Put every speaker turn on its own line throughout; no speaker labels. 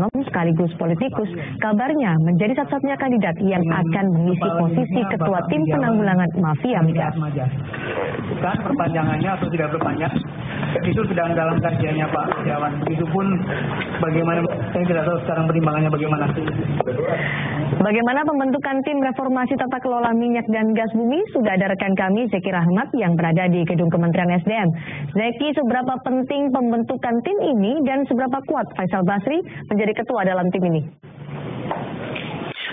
sekaligus politikus, kabarnya menjadi satu-satunya kandidat yang akan mengisi posisi ketua tim penanggulangan mafia migas.
Kan perpanjangannya atau tidak berpanjang, itu sedang dalam kajiannya Pak Setiawan. Itu pun bagaimana, saya tidak tahu sekarang pertimbangannya bagaimana.
Bagaimana pembentukan tim reformasi tata kelola minyak dan gas bumi? Sudah ada rekan kami Zeki Rahmat yang berada di gedung Kementerian SDM. Zeki, seberapa penting pembentukan tim ini dan seberapa kuat Faisal Basri menjadi ketua dalam tim ini?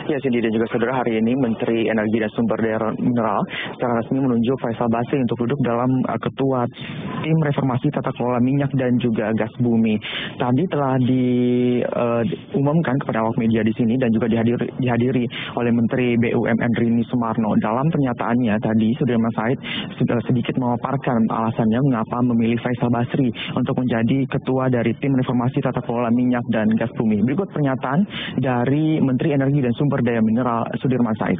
Ya, Cindy dan juga saudara, hari ini Menteri Energi dan Sumber Daya Mineral secara resmi menunjuk Faisal Basri untuk duduk dalam ketua tim reformasi tata kelola minyak dan juga gas bumi. Tadi telah diumumkan kepada awak media di sini dan juga dihadiri oleh Menteri BUMN Rini Sumarno. Dalam pernyataannya tadi, Sudirman Said sedikit memaparkan alasannya mengapa memilih Faisal Basri untuk menjadi ketua dari tim reformasi tata kelola minyak dan gas bumi. Berikut pernyataan dari Menteri Energi dan Sumber Daya Mineral Sudirman Said.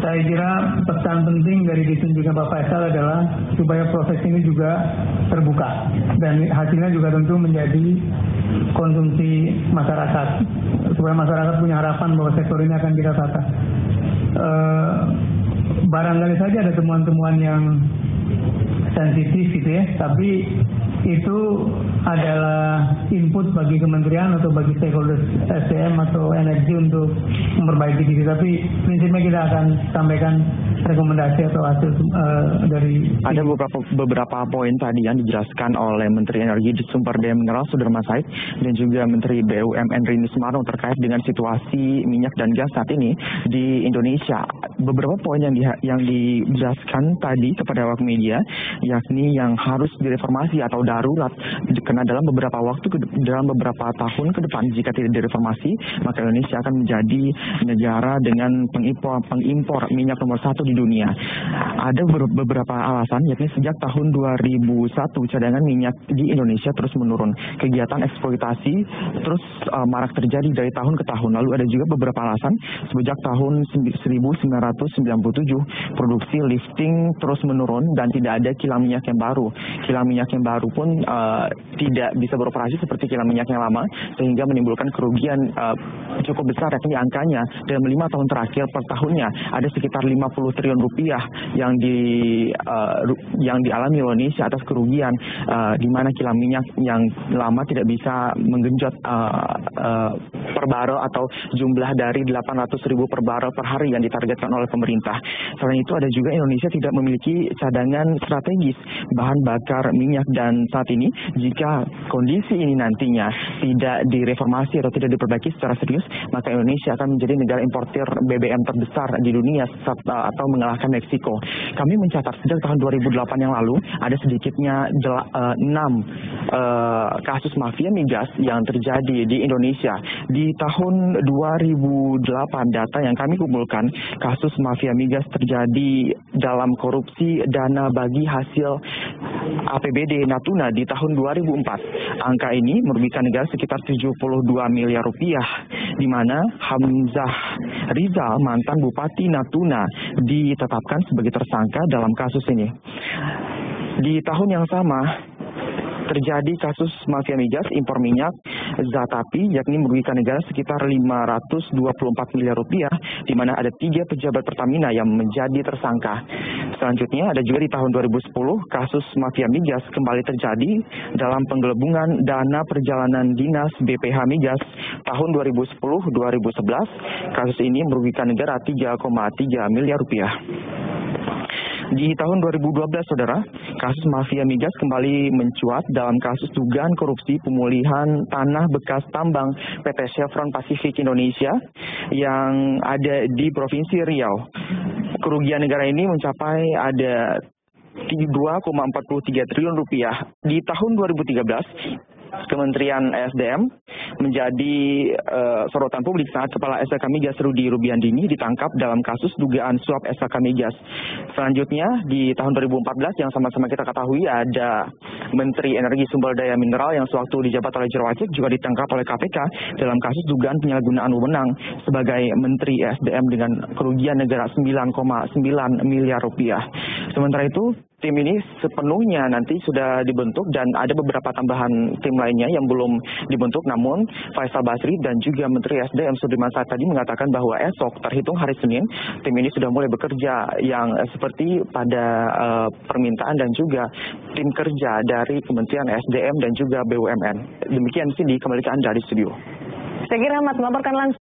Saya kira pesan penting dari ditunjukkan Pak Faisal adalah supaya proses ini juga terbuka dan hasilnya juga tentu menjadi konsumsi masyarakat, supaya masyarakat punya harapan bahwa sektor ini akan kita tata. Barangkali saja ada temuan-temuan yang sensitif gitu ya, tapi itu adalah input bagi kementerian atau bagi stakeholder SDM atau energi untuk memperbaiki diri. Tapi prinsipnya kita akan sampaikan rekomendasi atau hasil dari...
Ada beberapa poin tadi yang dijelaskan oleh Menteri Energi dan Sumber Daya Mineral Sudirman Said dan juga Menteri BUMN Rini Sumarno terkait dengan situasi minyak dan gas saat ini di Indonesia. Beberapa poin yang dijelaskan tadi kepada awak media, yakni yang harus direformasi atau darurat, karena dalam beberapa tahun ke depan jika tidak direformasi, maka Indonesia akan menjadi negara dengan pengimpor minyak nomor 1 di dunia. Ada beberapa alasan, yakni sejak tahun 2001 cadangan minyak di Indonesia terus menurun. Kegiatan eksploitasi terus marak terjadi dari tahun ke tahun. Lalu ada juga beberapa alasan, sejak tahun 1997 produksi lifting terus menurun dan tidak ada kilang minyak yang baru. Kilang minyak yang baru pun tidak bisa beroperasi seperti kilang minyak yang lama, sehingga menimbulkan kerugian cukup besar, yakni angkanya dalam 5 tahun terakhir per tahunnya ada sekitar 50 triliun rupiah yang dialami Indonesia atas kerugian, di mana kilang minyak yang lama tidak bisa menggenjot per barel atau jumlah dari 800.000 per barel per hari yang ditargetkan oleh pemerintah. Selain itu ada juga Indonesia tidak memiliki cadangan strategis bahan bakar minyak, dan saat ini jika kondisi ini nantinya tidak direformasi atau tidak diperbaiki secara serius, maka Indonesia akan menjadi negara importir BBM terbesar di dunia atau mengalahkan Meksiko. Kami mencatat sejak tahun 2008 yang lalu ada sedikitnya 6 kasus mafia migas yang terjadi di Indonesia. Di tahun 2008 data yang kami kumpulkan, kasus mafia migas terjadi dalam korupsi dana bagi hasil APBD Natuna di tahun 2004. Angka ini merugikan negara sekitar 72 miliar rupiah, di mana Hamzah Rizal, mantan Bupati Natuna, ditetapkan sebagai tersangka dalam kasus ini. Di tahun yang sama terjadi kasus mafia migas impor minyak Zatapi, yakni merugikan negara sekitar 524 miliar rupiah, di mana ada 3 pejabat Pertamina yang menjadi tersangka. Selanjutnya ada juga di tahun 2010 kasus mafia migas kembali terjadi dalam penggelembungan dana perjalanan dinas BPH migas tahun 2010-2011. Kasus ini merugikan negara 3,3 miliar rupiah. Di tahun 2012, saudara, kasus mafia migas kembali mencuat dalam kasus dugaan korupsi pemulihan tanah bekas tambang PT Chevron Pacific Indonesia yang ada di Provinsi Riau. Kerugian negara ini mencapai ada 2,43 triliun rupiah. Di tahun 2013, Kementerian SDM menjadi sorotan publik saat Kepala SK Migas Rudi Rubiandini ditangkap dalam kasus dugaan suap SK Migas. Selanjutnya di tahun 2014 yang sama-sama kita ketahui ada Menteri Energi Sumber Daya Mineral yang sewaktu dijabat oleh Jerwacik juga ditangkap oleh KPK dalam kasus dugaan penyalahgunaan wewenang sebagai Menteri SDM dengan kerugian negara 9,9 miliar rupiah. Sementara itu, tim ini sepenuhnya nanti sudah dibentuk dan ada beberapa tambahan tim lainnya yang belum dibentuk. Namun Faisal Basri dan juga Menteri SDM Sudirman Said tadi mengatakan bahwa esok terhitung hari Senin tim ini sudah mulai bekerja yang seperti pada permintaan dan juga tim kerja dari Kementerian SDM dan juga BUMN. Demikian Cindy, kembali ke Anda di studio.
Zeki Rahmat melaporkan langsung.